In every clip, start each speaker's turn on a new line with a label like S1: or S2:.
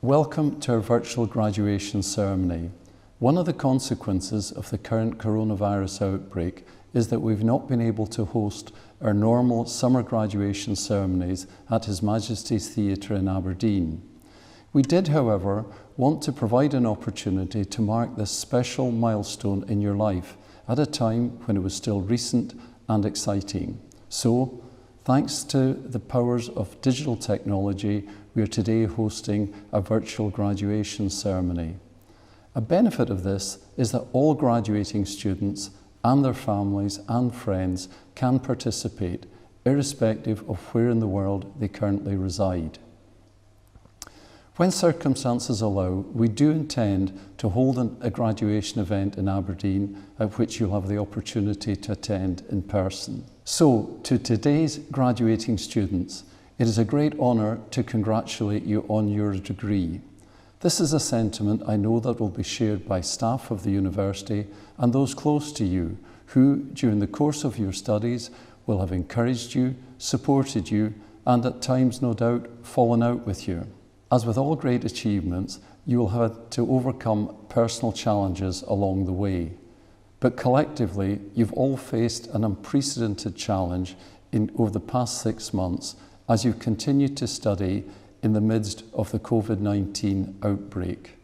S1: Welcome to our virtual graduation ceremony. One of the consequences of the current coronavirus outbreak is that we've not been able to host our normal summer graduation ceremonies at His Majesty's Theatre in Aberdeen. We did, however, want to provide an opportunity to mark this special milestone in your life at a time when it was still recent and exciting. So, thanks to the powers of digital technology, we are today hosting a virtual graduation ceremony. A benefit of this is that all graduating students and their families and friends can participate, irrespective of where in the world they currently reside. When circumstances allow, we do intend to hold a graduation event in Aberdeen at which you'll have the opportunity to attend in person. So, to today's graduating students, it is a great honour to congratulate you on your degree. This is a sentiment I know that will be shared by staff of the university and those close to you who, during the course of your studies, will have encouraged you, supported you, and at times, no doubt, fallen out with you. As with all great achievements, you will have to overcome personal challenges along the way. But collectively, you've all faced an unprecedented challenge over the past 6 months as you've continued to study in the midst of the COVID-19 outbreak.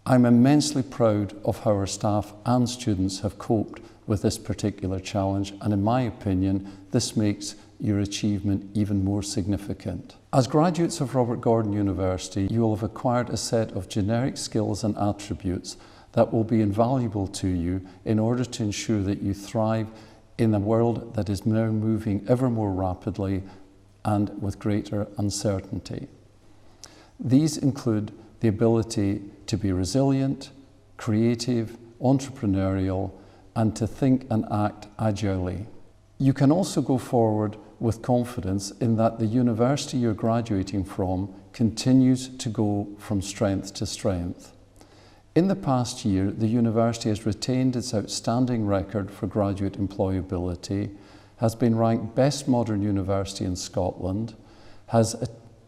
S1: I'm immensely proud of how our staff and students have coped with this particular challenge, and in my opinion, this makes your achievement even more significant. As graduates of Robert Gordon University, you will have acquired a set of generic skills and attributes that will be invaluable to you in order to ensure that you thrive in a world that is now moving ever more rapidly and with greater uncertainty. These include the ability to be resilient, creative, entrepreneurial, and to think and act agilely. You can also go forward with confidence in that the university you're graduating from continues to go from strength to strength. In the past year, the university has retained its outstanding record for graduate employability, has been ranked Best Modern University in Scotland, has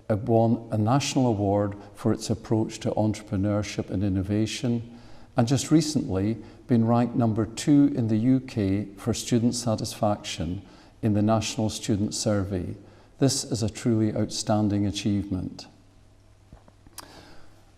S1: won a national award for its approach to entrepreneurship and innovation, and just recently been ranked number 2 in the UK for student satisfaction in the National Student Survey. This is a truly outstanding achievement.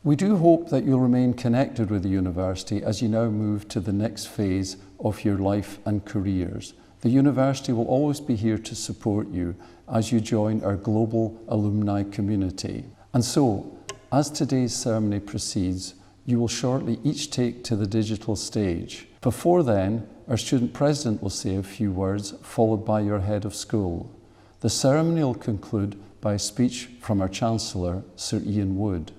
S1: We do hope that you'll remain connected with the university as you now move to the next phase of your life and careers. The university will always be here to support you as you join our global alumni community. And so, as today's ceremony proceeds, you will shortly each take to the digital stage. Before then, our student president will say a few words, followed by your head of school. The ceremony will conclude by a speech from our Chancellor, Sir Ian Wood.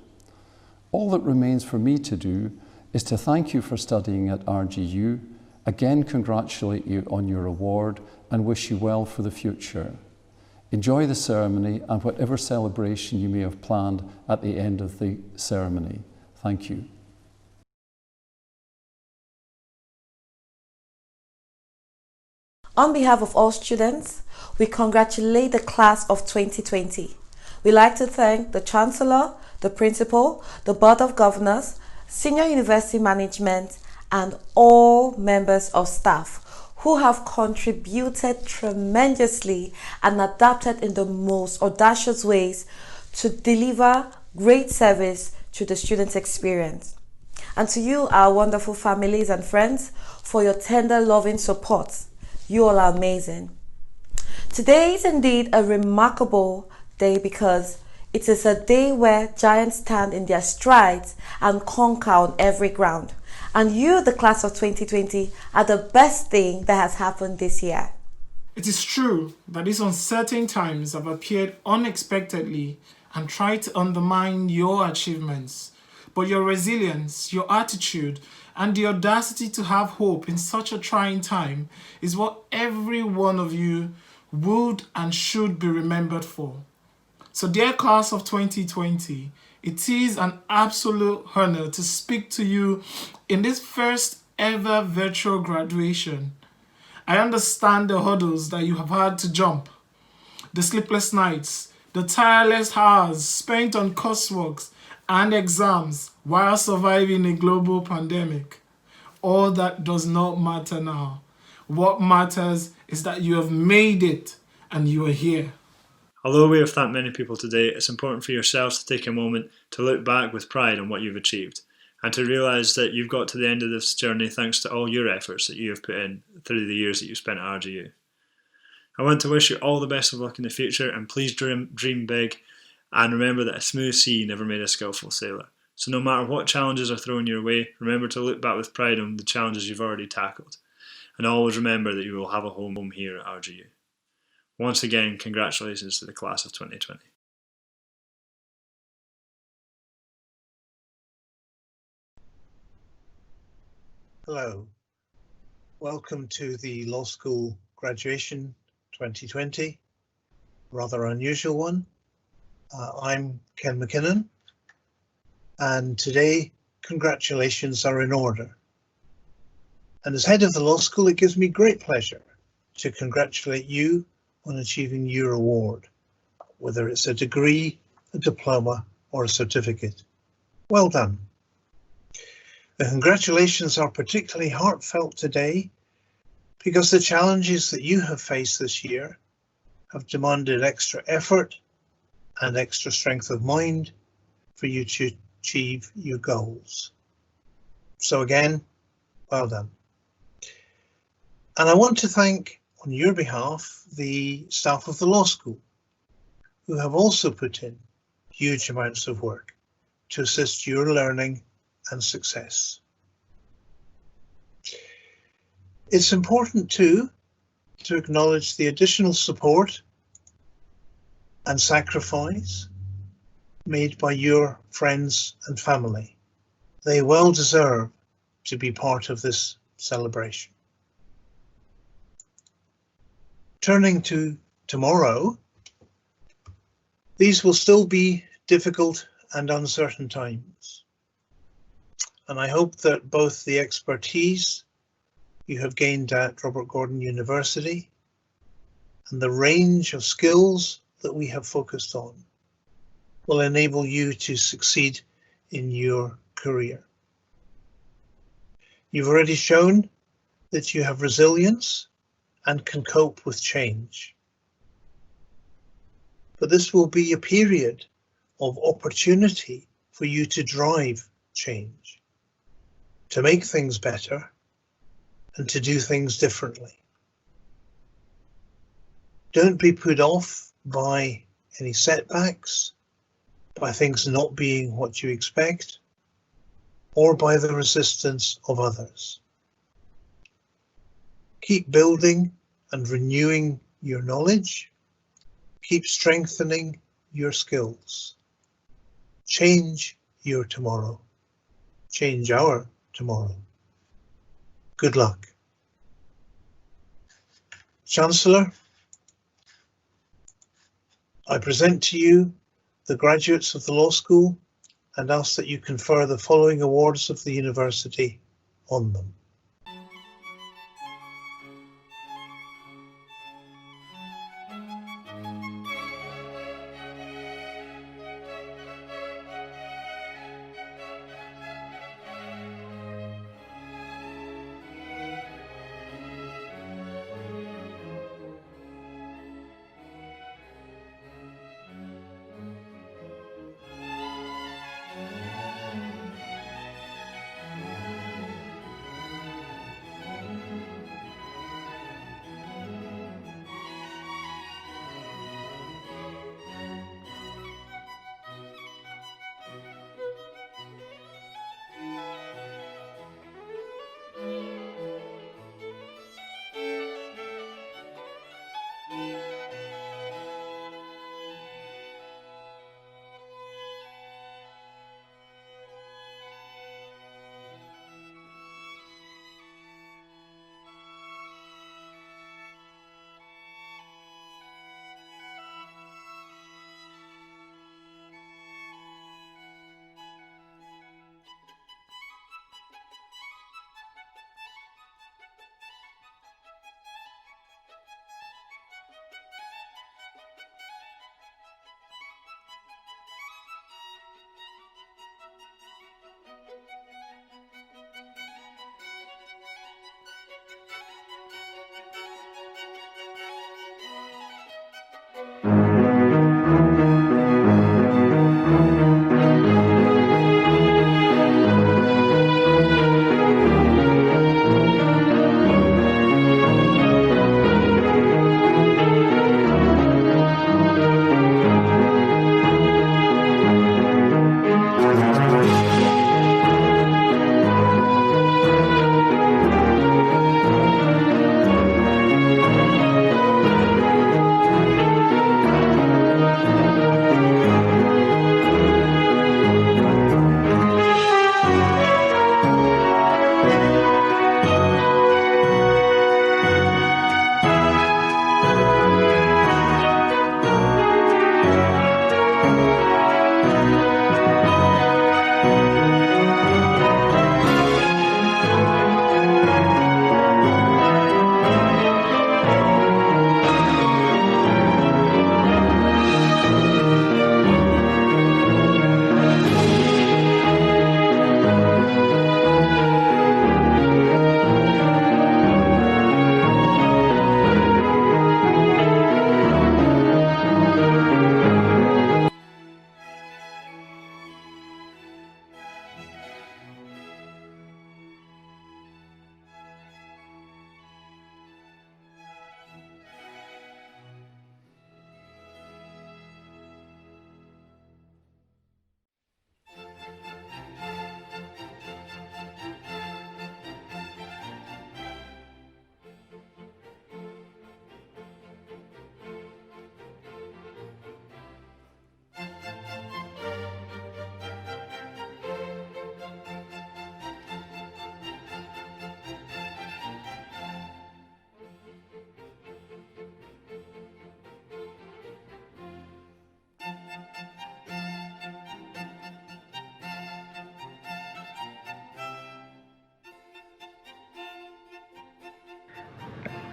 S1: All that remains for me to do is to thank you for studying at RGU, again congratulate you on your award, and wish you well for the future. Enjoy the ceremony and whatever celebration you may have planned at the end of the ceremony. Thank you.
S2: On behalf of all students, we congratulate the class of 2020. We'd like to thank the Chancellor, the Principal, the Board of Governors, Senior University Management, and all members of staff who have contributed tremendously and adapted in the most audacious ways to deliver great service to the students' experience. And to you, our wonderful families and friends, for your tender, loving support. You all are amazing. Today is indeed a remarkable day because it is a day where giants stand in their strides and conquer on every ground. And you, the class of 2020, are the best thing that has happened this year.
S3: It is true that these uncertain times have appeared unexpectedly and tried to undermine your achievements. But your resilience, your attitude, and the audacity to have hope in such a trying time is what every one of you would and should be remembered for. So dear class of 2020, it is an absolute honor to speak to you in this first ever virtual graduation. I understand the hurdles that you have had to jump, the sleepless nights, the tireless hours spent on coursework, and exams while surviving a global pandemic. All that does not matter now. What matters is that you have made it and you are here.
S4: Although we have thanked many people today, it's important for yourselves to take a moment to look back with pride on what you've achieved and to realise that you've got to the end of this journey thanks to all your efforts that you have put in through the years that you've spent at RGU. I want to wish you all the best of luck in the future, and please dream big, and remember that a smooth sea never made a skillful sailor. So no matter what challenges are thrown your way, remember to look back with pride on the challenges you've already tackled, and always remember that you will have a home here at RGU. Once again, congratulations to the class of 2020.
S5: Hello, welcome to the Law School Graduation 2020, rather unusual one. I'm Ken McKinnon, and today congratulations are in order. And as head of the Law School, it gives me great pleasure to congratulate you on achieving your award, whether it's a degree, a diploma, or a certificate. Well done. The congratulations are particularly heartfelt today because the challenges that you have faced this year have demanded extra effort and extra strength of mind for you to achieve your goals. So again, well done. And I want to thank, on your behalf, the staff of the law school, who have also put in huge amounts of work to assist your learning and success. It's important too to acknowledge the additional support and sacrifice made by your friends and family. They well deserve to be part of this celebration. Turning to tomorrow, these will still be difficult and uncertain times. And I hope that both the expertise you have gained at Robert Gordon University and the range of skills that we have focused on will enable you to succeed in your career. You've already shown that you have resilience and can cope with change. But this will be a period of opportunity for you to drive change, to make things better, and to do things differently. Don't be put off by any setbacks, by things not being what you expect, or by the resistance of others. Keep building and renewing your knowledge. Keep strengthening your skills. Change your tomorrow. Change our tomorrow. Good luck. Chancellor, I present to you the graduates of the law school and ask that you confer the following awards of the university on them.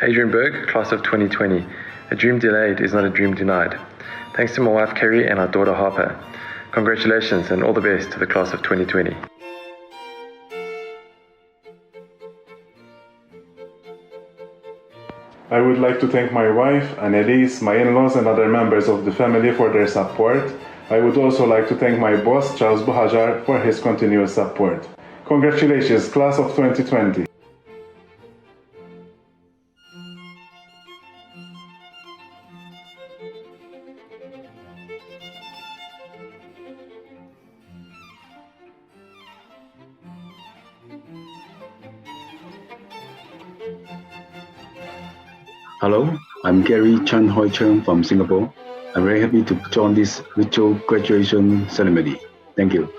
S6: Adrian Berg, class of 2020. A dream delayed is not a dream denied. Thanks to my wife Kerry and our daughter Harper. Congratulations and all the best to the class of 2020.
S7: I would like to thank my wife, Annelise, my in-laws and other members of the family for their support. I would also like to thank my boss, Charles Buhajar, for his continuous support. Congratulations, class of 2020.
S8: Hello, I'm Gary Chan Hoi Chung from Singapore. I'm very happy to join this virtual graduation ceremony. Thank you.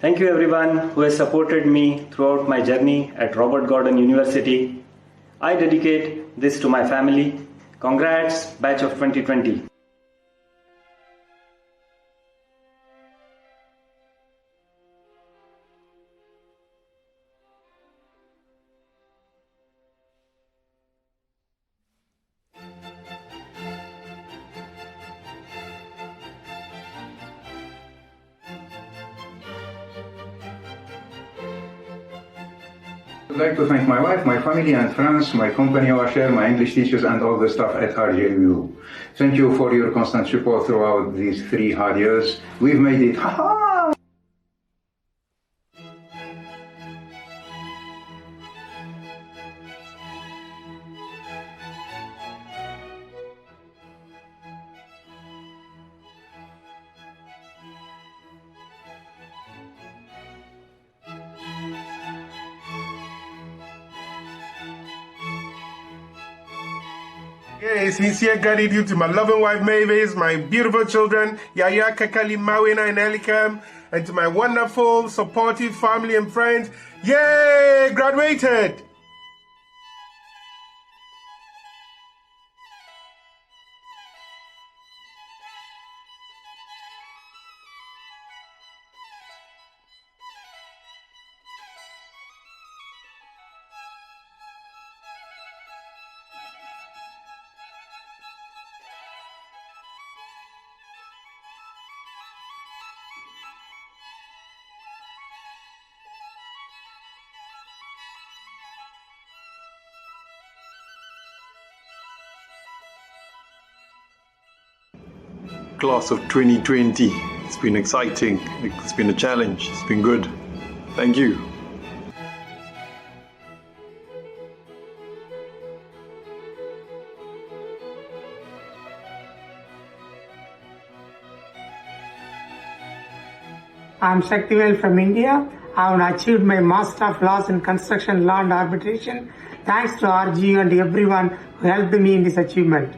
S9: Thank you everyone who has supported me throughout my journey at Robert Gordon University. I dedicate this to my family. Congrats, batch of 2020.
S10: I would like to thank my wife, my family and friends, my company OHR, my English teachers and all the staff at RGU. Thank you for your constant support throughout these 3 hard years. We've made it. Ha-ha!
S11: Yes, sincere gratitude to my loving wife Mavis, my beautiful children Yaya, Kakali, Mawina and Elikam, and to my wonderful, supportive family and friends. Yay! Graduated!
S12: class of 2020. It's been exciting. It's been a challenge. It's been good. Thank you.
S13: I'm Shaktivel from India. I have achieved my Master of Laws in Construction Law and Arbitration thanks to RGU and everyone who helped me in this achievement.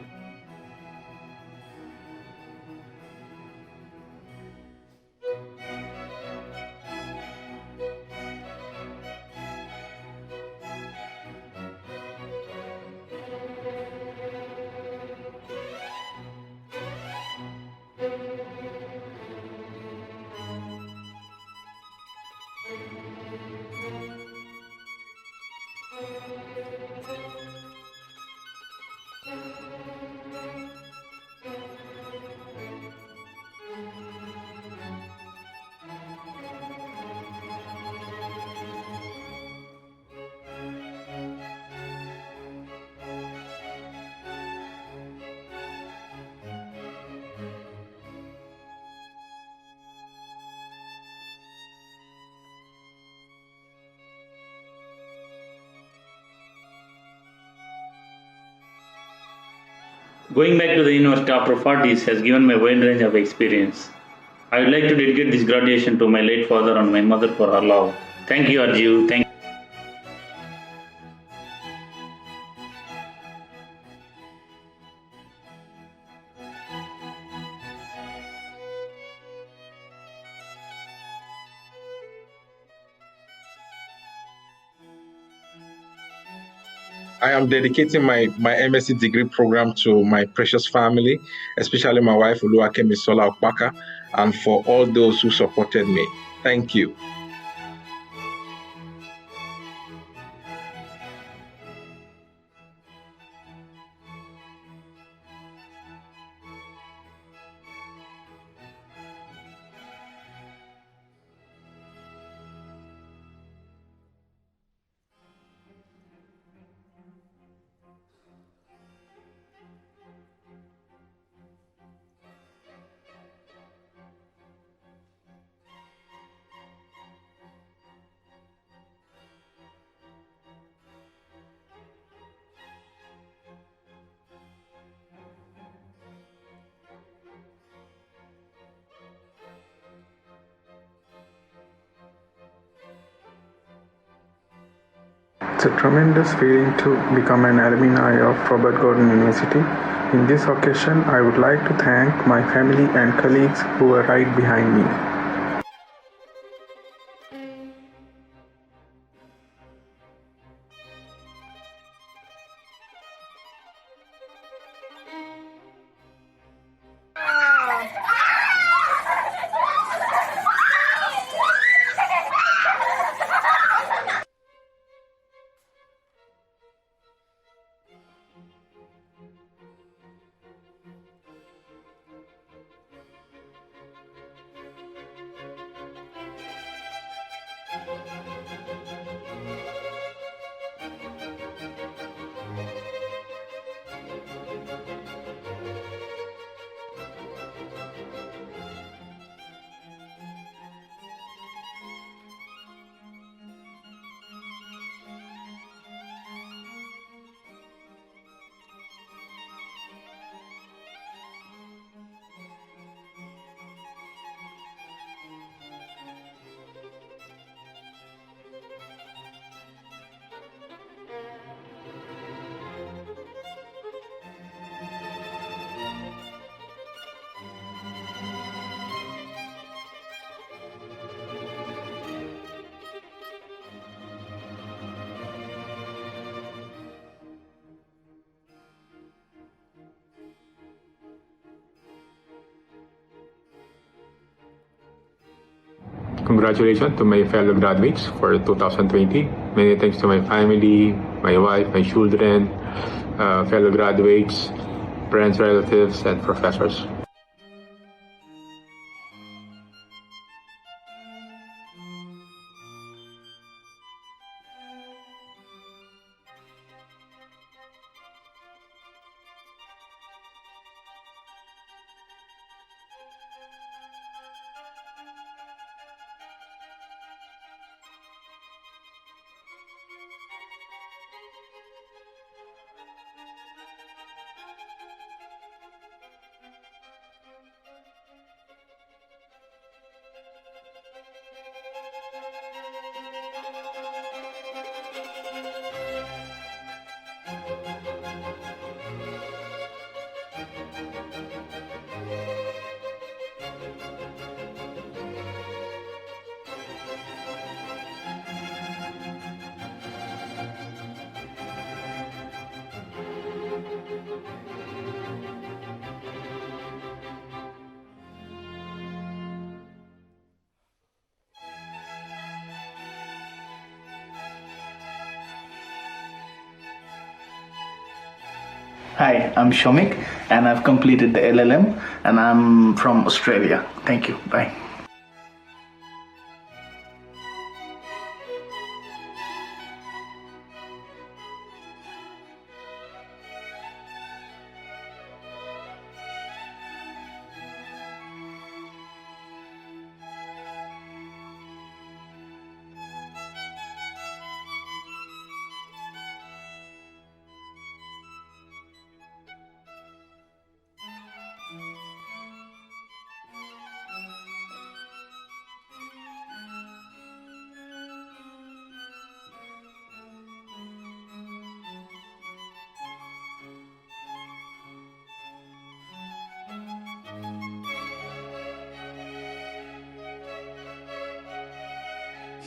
S14: Going back to the university after 40s has given me a wide range of experience. I would like to dedicate this graduation to my late father and my mother for her love. Thank you, RGU. Thank
S15: I am dedicating my MSc degree program to my precious family, especially my wife, Oluwakemi Sola Okpaka, and for all those who supported me. Thank you.
S16: It's a tremendous feeling to become an alumni of Robert Gordon University. In this occasion, I would like to thank my family and colleagues who were right behind me.
S17: Congratulations to my fellow graduates for 2020. Many thanks to my family, my wife, my children, fellow graduates, friends, relatives, and professors.
S18: Hi, I'm Shomik and I've completed the LLM and I'm from Australia. Thank you. Bye.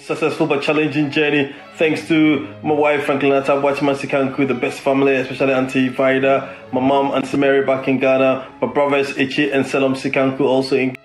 S19: Successful but challenging journey. Thanks to my wife Franklinata Watchman Sikanku, the best family, especially Auntie Vida, my mom Auntie Mary back in Ghana, my brothers Ichi and Selam Sikanku also in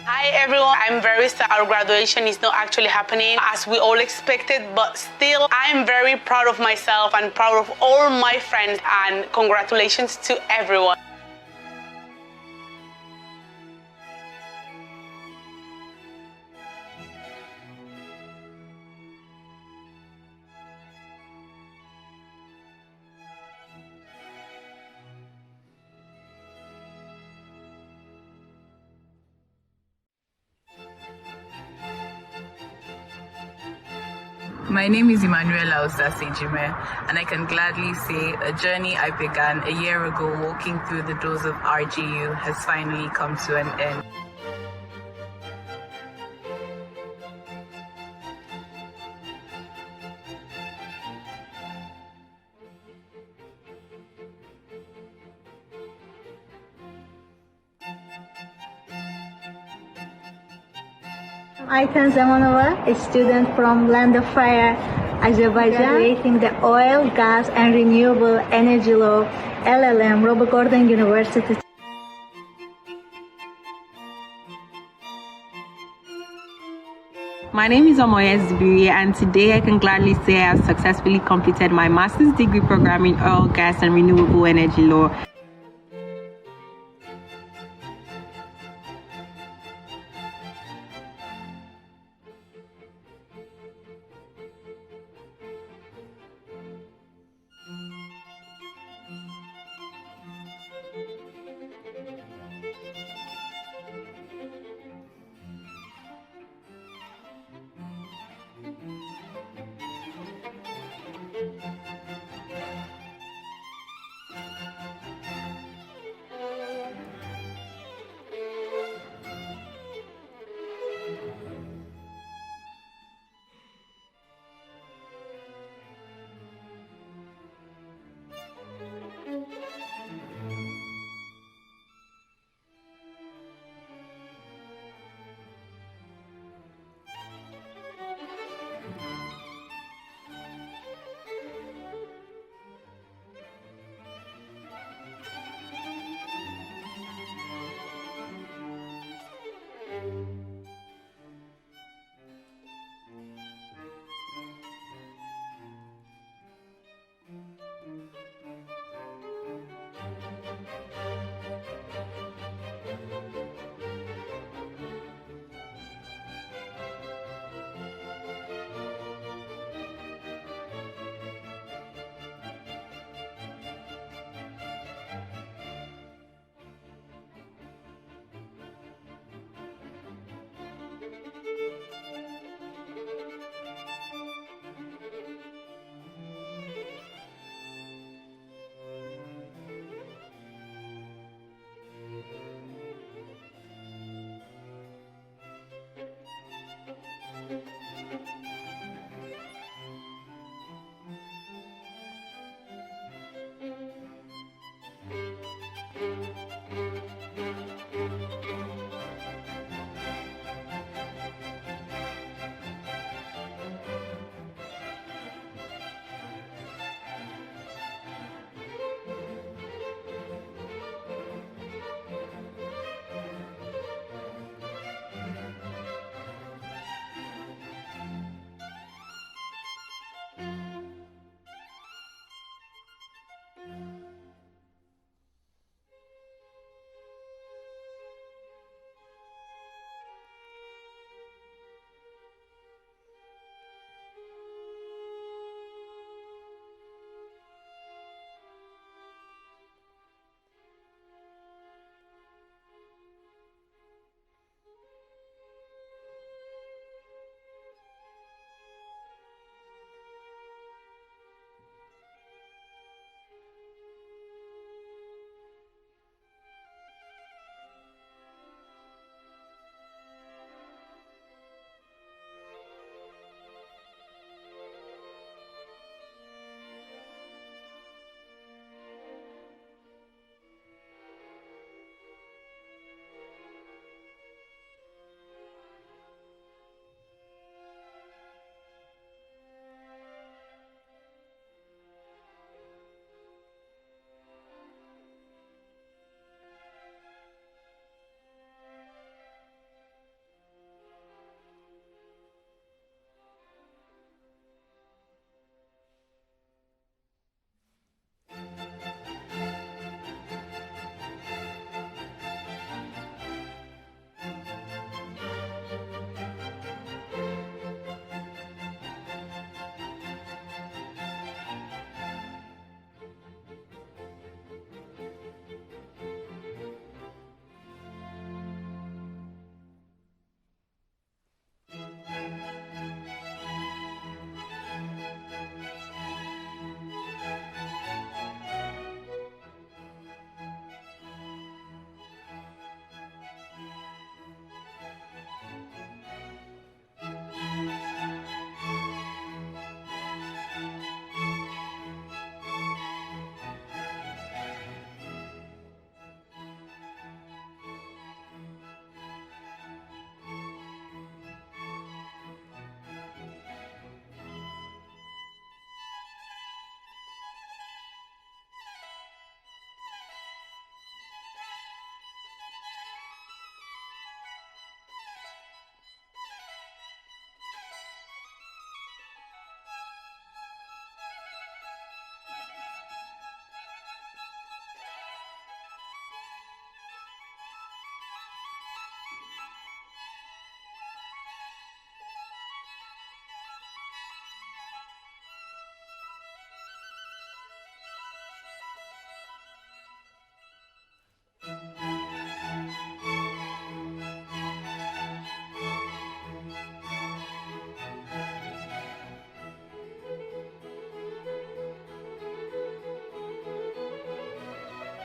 S20: Hi everyone, I'm very sad our graduation is not actually happening as we all expected, but still I'm very proud of myself and proud of all my friends, and congratulations to everyone.
S21: My name is Emmanuela Osasejime, and I can gladly say a journey I began a year ago walking through the doors of RGU has finally come to an end.
S22: Ayten Zamanova, a student from Land of Fire, Azerbaijan, graduating the Oil, Gas and Renewable Energy Law LLM, Robert Gordon University.
S23: My name is Omoyes Zubiri, and today I can gladly say I have successfully completed my master's degree program in Oil, Gas and Renewable Energy Law.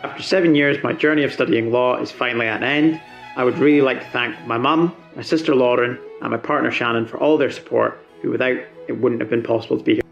S1: After 7 years, my journey of studying law is finally at an end. I would really like to thank my mum, my sister Lauren, and my partner Shannon for all their support, who without it wouldn't have been possible to be here.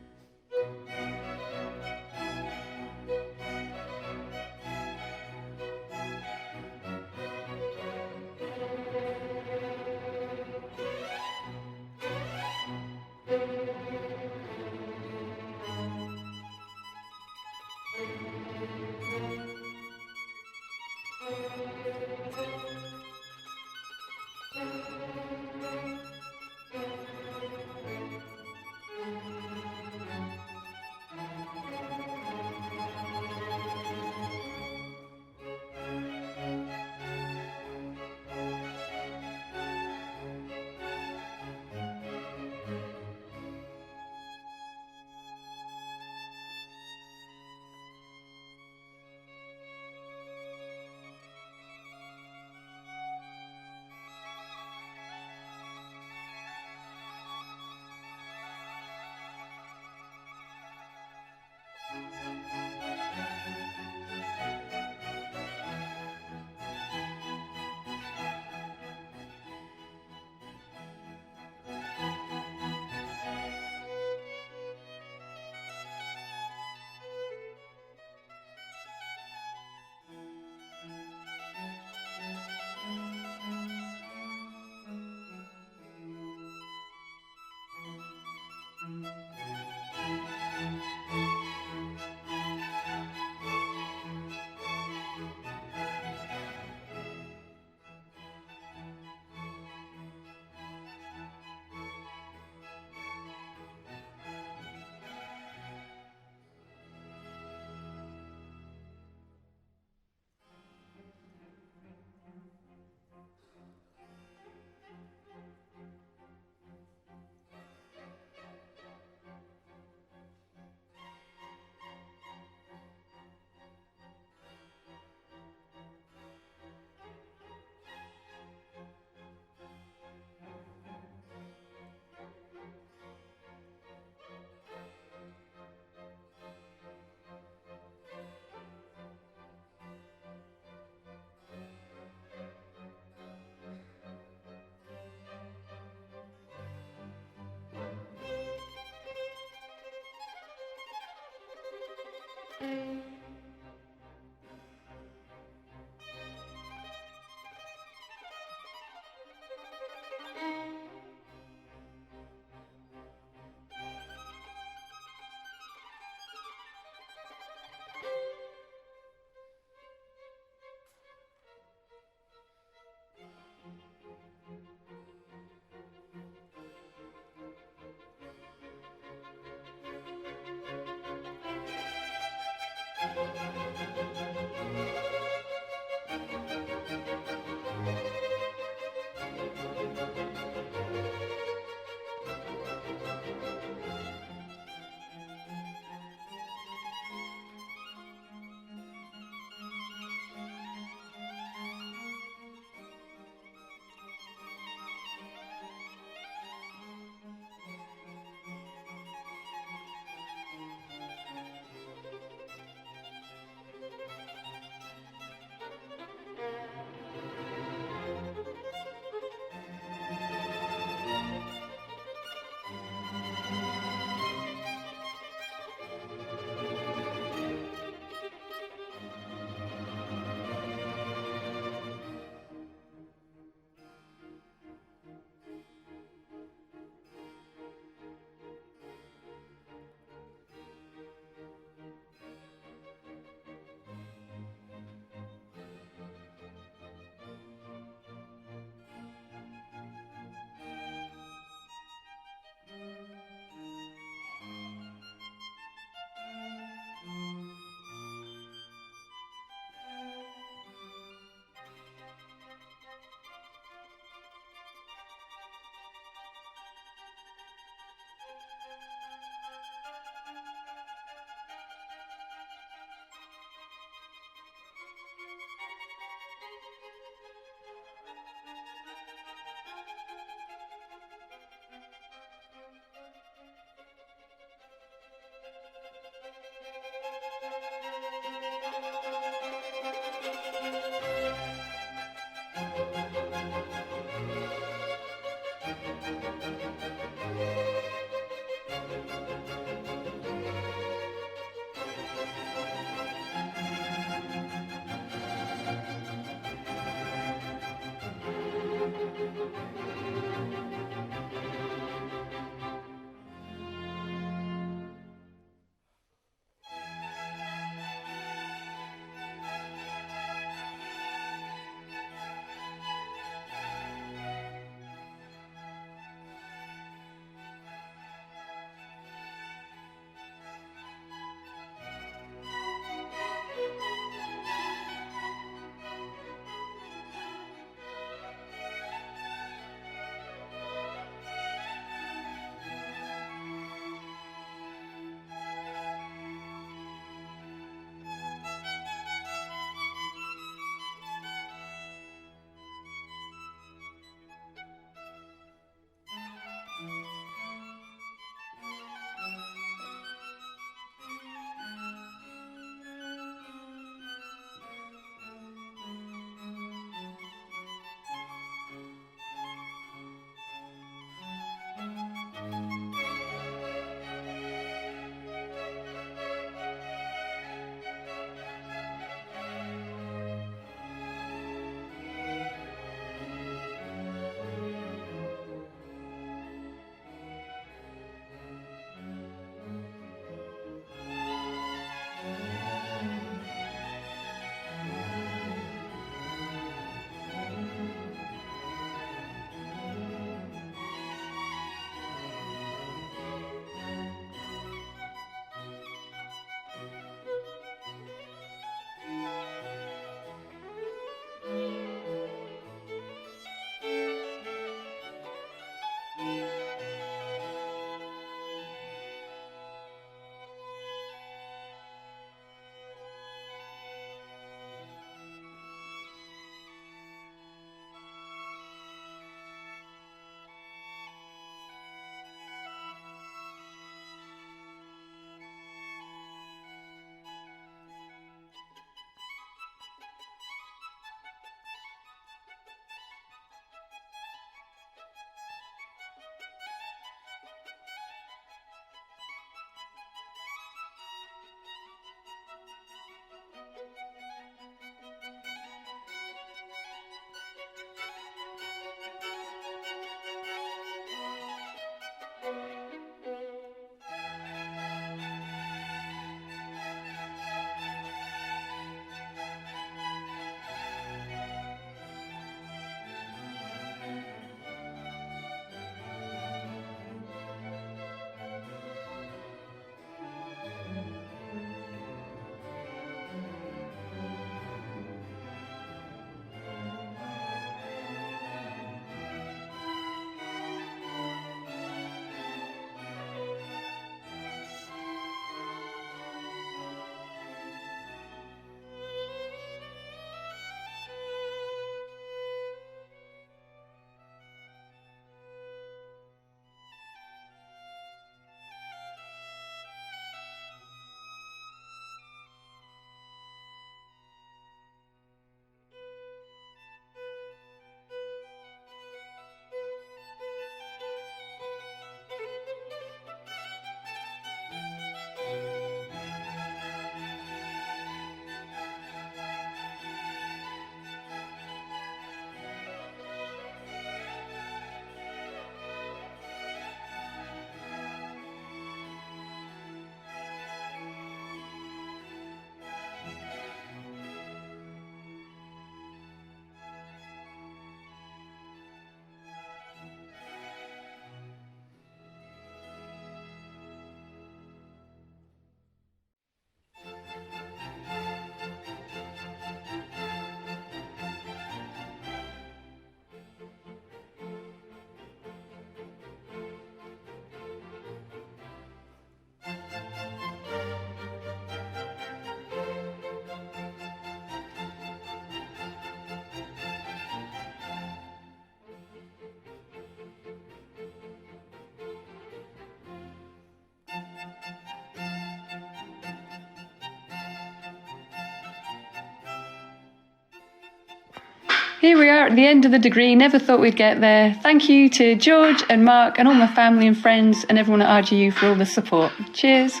S2: Here we are at the end of the degree. Never thought we'd get there. Thank you to George and Mark and all my family and friends and everyone at RGU for all the support. Cheers.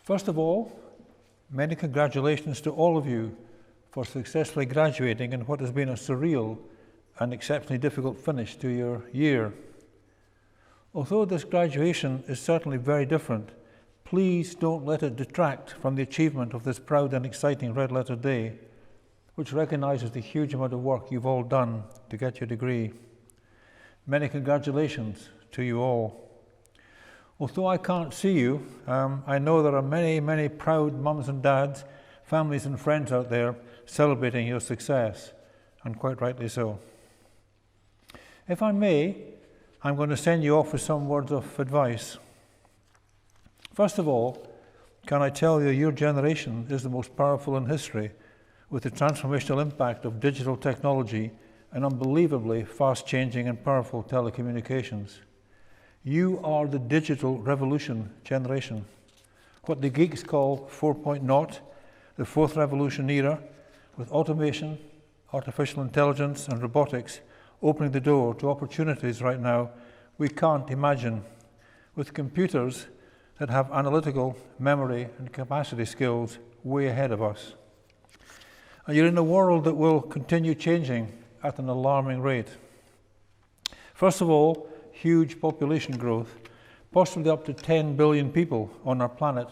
S3: First of all, many congratulations to all of you for successfully graduating in what has been a surreal and exceptionally difficult finish to your year. Although this graduation is certainly very different, please don't let it detract from the achievement of this proud and exciting Red Letter Day, which recognises the huge amount of work you've all done to get your degree. Many congratulations to you all. Although I can't see you, I know there are many, many proud mums and dads, families and friends out there celebrating your success, and quite rightly so. If I may, I'm going to send you off with some words of advice. First of all, can I tell you your generation is the most powerful in history, with the transformational impact of digital technology and unbelievably fast-changing and powerful telecommunications. You are the digital revolution generation, what the geeks call 4.0, the fourth revolution era, with automation, artificial intelligence and robotics opening the door to opportunities right now we can't imagine, with computers that have analytical, memory and capacity skills way ahead of us. And you're in a world that will continue changing at an alarming rate. First of all, huge population growth, possibly up to 10 billion people on our planet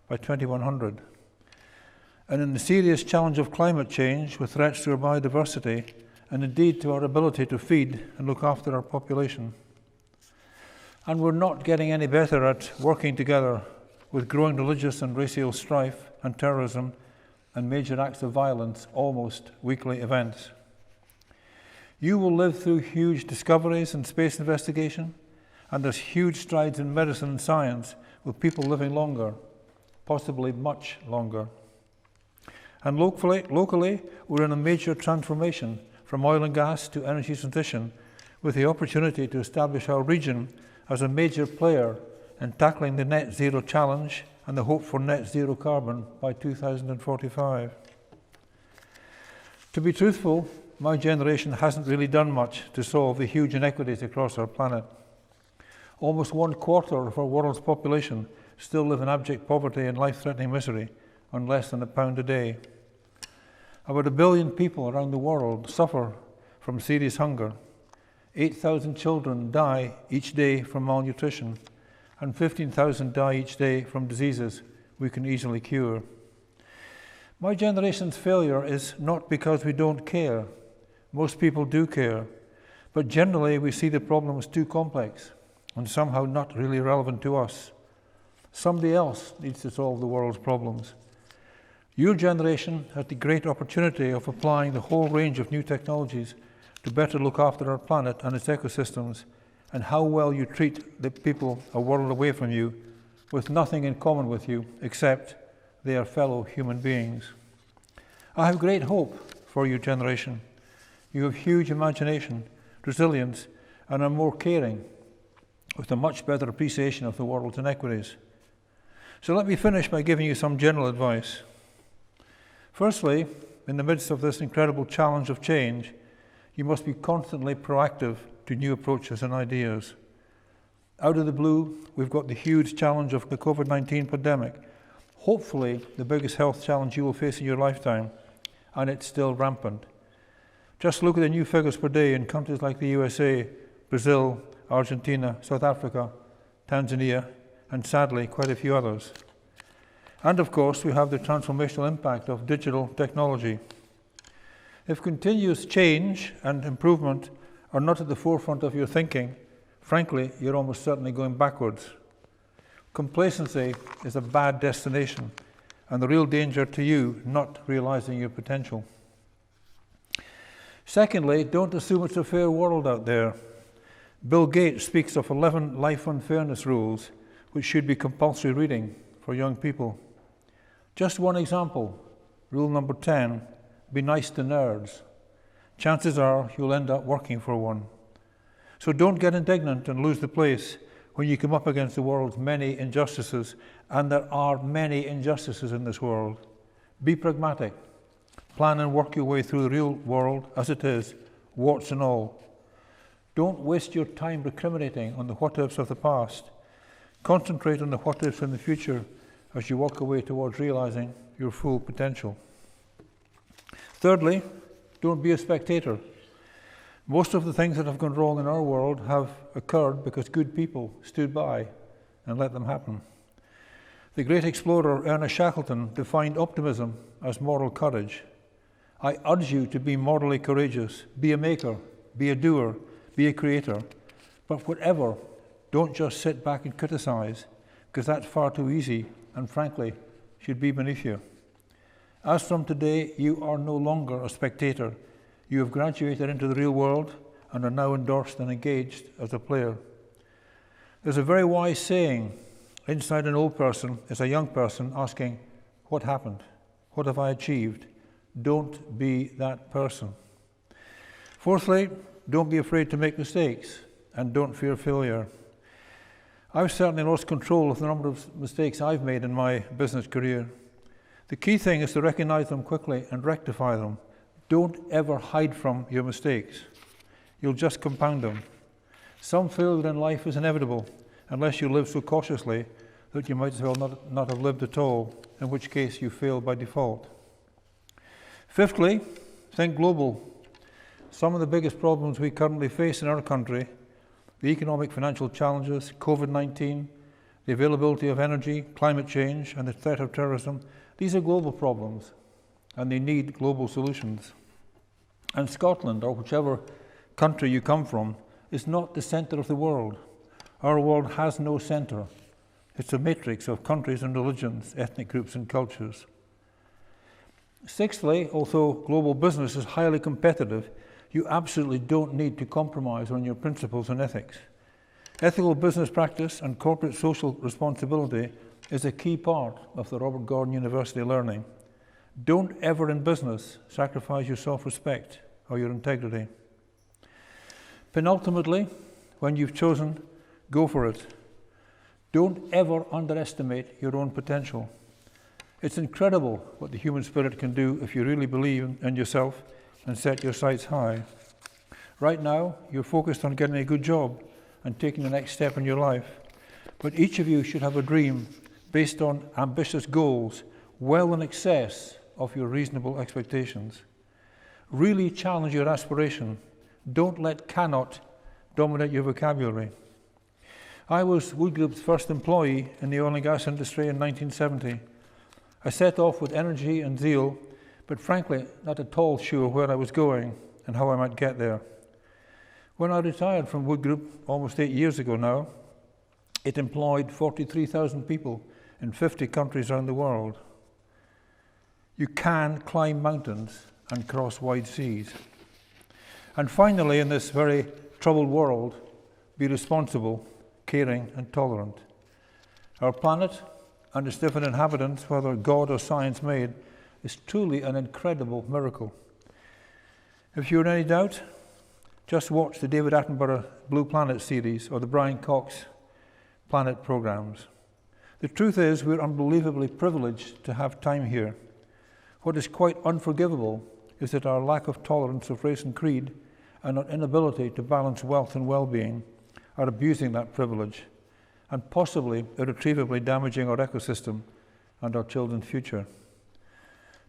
S3: by 2100. And in the serious challenge of climate change with threats to our biodiversity and indeed to our ability to feed and look after our population. And we're not getting any better at working together with growing religious and racial strife and terrorism and major acts of violence, almost weekly events. You will live through huge discoveries in space investigation, and there's huge strides in medicine and science with people living longer, possibly much longer. And locally, we're in a major transformation from oil and gas to energy transition, with the opportunity to establish our region as a major player in tackling the net zero challenge and the hope for net zero carbon by 2045. To be truthful, my generation hasn't really done much to solve the huge inequities across our planet. Almost 1/4 of our world's population still live in abject poverty and life-threatening misery on less than £1 a day. About 1 billion people around the world suffer from serious hunger. 8,000 children die each day from malnutrition, and 15,000 die each day from diseases we can easily cure. My generation's failure is not because we don't care. Most people do care, but generally we see the problem as too complex and somehow not really relevant to us. Somebody else needs to solve the world's problems. Your generation had the great opportunity of applying the whole range of new technologies to better look after our planet and its ecosystems, and how well you treat the people a world away from you with nothing in common with you except they are fellow human beings. I have great hope for your generation. You have huge imagination, resilience, and are more caring, with a much better appreciation of the world's inequities. So let me finish by giving you some general advice. Firstly, in the midst of this incredible challenge of change, you must be constantly proactive to new approaches and ideas. Out of the blue, we've got the huge challenge of the COVID-19 pandemic, hopefully the biggest health challenge you will face in your lifetime, and it's still rampant. Just look at the new figures per day in countries like the USA, Brazil, Argentina, South Africa, Tanzania, and sadly, quite a few others. And of course, we have the transformational impact of digital technology. If continuous change and improvement are not at the forefront of your thinking, frankly, you're almost certainly going backwards. Complacency is a bad destination, and the real danger to you not realizing your potential. Secondly, don't assume it's a fair world out there. Bill Gates speaks of 11 life unfairness rules, which should be compulsory reading for young people. Just one example, rule number 10, be nice to nerds. Chances are you'll end up working for one. So don't get indignant and lose the place when you come up against the world's many injustices, and there are many injustices in this world. Be pragmatic. Plan and work your way through the real world as it is, warts and all. Don't waste your time recriminating on the what-ifs of the past. Concentrate on the what-ifs in the future as you walk away towards realizing your full potential. Thirdly, don't be a spectator. Most of the things that have gone wrong in our world have occurred because good people stood by and let them happen. The great explorer Ernest Shackleton defined optimism as moral courage. I urge you to be morally courageous. Be a maker, be a doer, be a creator. But whatever, don't just sit back and criticize, because that's far too easy and frankly should be beneath you. As from today, you are no longer a spectator. You have graduated into the real world and are now endorsed and engaged as a player. There's a very wise saying, inside an old person is a young person asking, what happened? What have I achieved? Don't be that person. Fourthly, don't be afraid to make mistakes and don't fear failure. I've certainly lost control of the number of mistakes I've made in my business career. The key thing is to recognize them quickly and rectify them. Don't ever hide from your mistakes. You'll just compound them. Some failure in life is inevitable, unless you live so cautiously that you might as well not have lived at all, in which case you fail by default. Fifthly, think global. Some of the biggest problems we currently face in our country, the economic financial challenges, COVID-19, the availability of energy, climate change, and the threat of terrorism, these are global problems, and they need global solutions. And Scotland, or whichever country you come from, is not the centre of the world. Our world has no centre. It's a matrix of countries and religions, ethnic groups and cultures. Sixthly, although global business is highly competitive, you absolutely don't need to compromise on your principles and ethics. Ethical business practice and corporate social responsibility is a key part of the Robert Gordon University learning. Don't ever in business sacrifice your self-respect or your integrity. Penultimately, when you've chosen, go for it. Don't ever underestimate your own potential. It's incredible what the human spirit can do if you really believe in yourself and set your sights high. Right now, you're focused on getting a good job and taking the next step in your life. But each of you should have a dream based on ambitious goals, well in excess of your reasonable expectations. Really challenge your aspiration. Don't let cannot dominate your vocabulary. I was Wood Group's first employee in the oil and gas industry in 1970. I set off with energy and zeal, but frankly, not at all sure where I was going and how I might get there. When I retired from Wood Group almost 8 years ago now, it employed 43,000 people in 50 countries around the world. You can climb mountains and cross wide seas. And finally, in this very troubled world, be responsible, caring and tolerant. Our planet and its different inhabitants, whether God or science made, is truly an incredible miracle. If you're in any doubt, just watch the David Attenborough Blue Planet series or the Brian Cox Planet programs. The truth is, we're unbelievably privileged to have time here. What is quite unforgivable is that our lack of tolerance of race and creed and our inability to balance wealth and well-being are abusing that privilege and possibly irretrievably damaging our ecosystem and our children's future.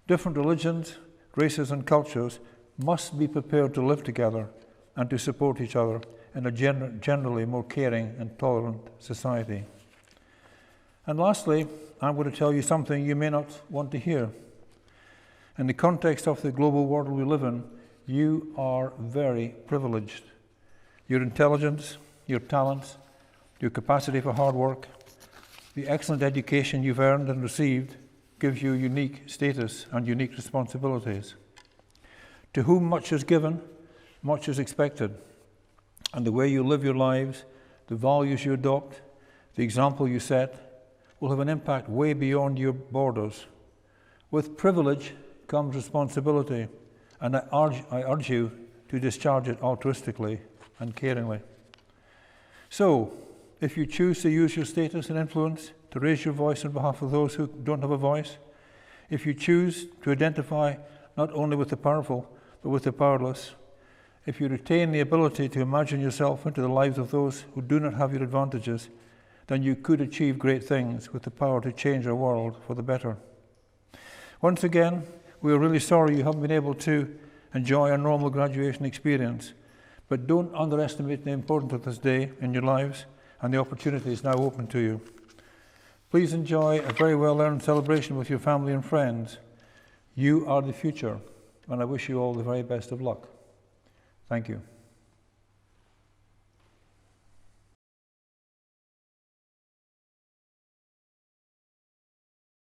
S3: Different religions, races and cultures must be prepared to live together and to support each other in a generally more caring and tolerant society. And lastly, I'm going to tell you something you may not want to hear. In the context of the global world we live in, you are very privileged. Your intelligence, your talents, your capacity for hard work, the excellent education you've earned and received gives you unique status and unique responsibilities. To whom much is given, much is expected. And the way you live your lives, the values you adopt, the example you set, will have an impact way beyond your borders. With privilege comes responsibility, and I urge you to discharge it altruistically and caringly. So, if you choose to use your status and influence to raise your voice on behalf of those who don't have a voice, if you choose to identify not only with the powerful, but with the powerless, if you retain the ability to imagine yourself into the lives of those who do not have your advantages, then you could achieve great things with the power to change our world for the better. Once again, we are really sorry you haven't been able to enjoy a normal graduation experience, but don't underestimate the importance of this day in your lives and the opportunities now open to you. Please enjoy a very well-earned celebration with your family and friends. You are the future, and I wish you all the very best of luck. Thank you.